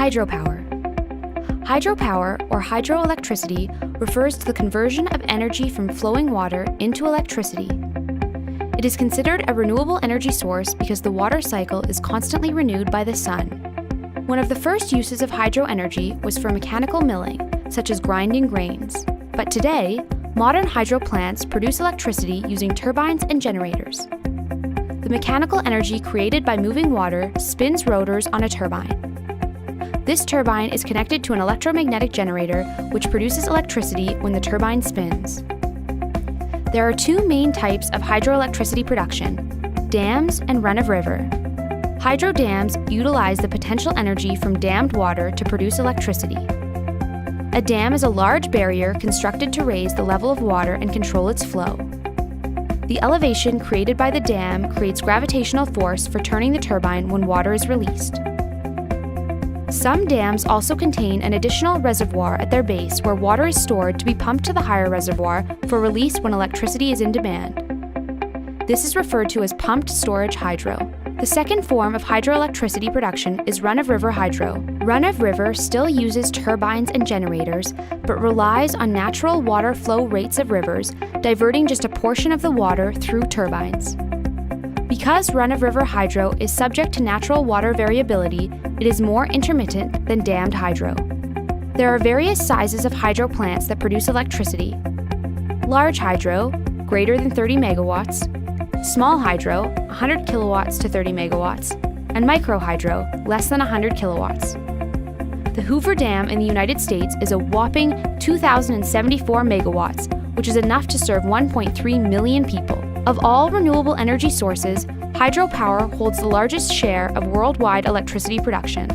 Hydropower. Hydropower, or hydroelectricity, refers to the conversion of energy from flowing water into electricity. It is considered a renewable energy source because the water cycle is constantly renewed by the sun. One of the first uses of hydro energy was for mechanical milling, such as grinding grains. But today, modern hydro plants produce electricity using turbines and generators. The mechanical energy created by moving water spins rotors on a turbine. This turbine is connected to an electromagnetic generator, which produces electricity when the turbine spins. There are two main types of hydroelectricity production: dams and run-of-river. Hydro dams utilize the potential energy from dammed water to produce electricity. A dam is a large barrier constructed to raise the level of water and control its flow. The elevation created by the dam creates gravitational force for turning the turbine when water is released. Some dams also contain an additional reservoir at their base where water is stored to be pumped to the higher reservoir for release when electricity is in demand. This is referred to as pumped storage hydro. The second form of hydroelectricity production is run-of-river hydro. Run-of-river still uses turbines and generators, but relies on natural water flow rates of rivers, diverting just a portion of the water through turbines. Because run-of-river hydro is subject to natural water variability, it is more intermittent than dammed hydro. There are various sizes of hydro plants that produce electricity. Large hydro, greater than 30 megawatts, small hydro, 100 kilowatts to 30 megawatts, and micro hydro, less than 100 kilowatts. The Hoover Dam in the United States is a whopping 2,074 megawatts, which is enough to serve 1.3 million people. Of all renewable energy sources, hydropower holds the largest share of worldwide electricity production.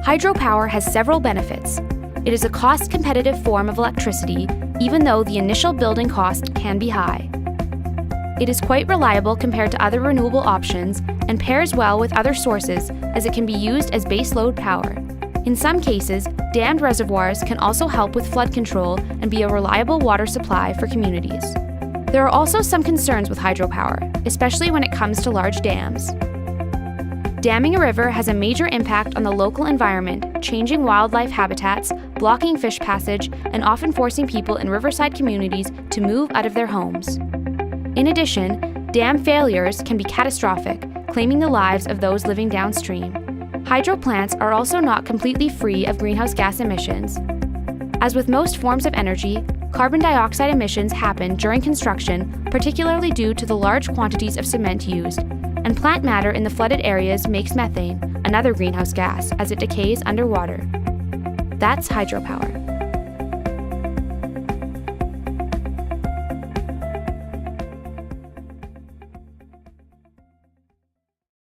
Hydropower has several benefits. It is a cost-competitive form of electricity, even though the initial building cost can be high. It is quite reliable compared to other renewable options and pairs well with other sources as it can be used as baseload power. In some cases, dammed reservoirs can also help with flood control and be a reliable water supply for communities. There are also some concerns with hydropower, especially when it comes to large dams. Damming a river has a major impact on the local environment, changing wildlife habitats, blocking fish passage, and often forcing people in riverside communities to move out of their homes. In addition, dam failures can be catastrophic, claiming the lives of those living downstream. Hydro plants are also not completely free of greenhouse gas emissions. As with most forms of energy, carbon dioxide emissions happen during construction, particularly due to the large quantities of cement used, and plant matter in the flooded areas makes methane, another greenhouse gas, as it decays underwater. That's hydropower.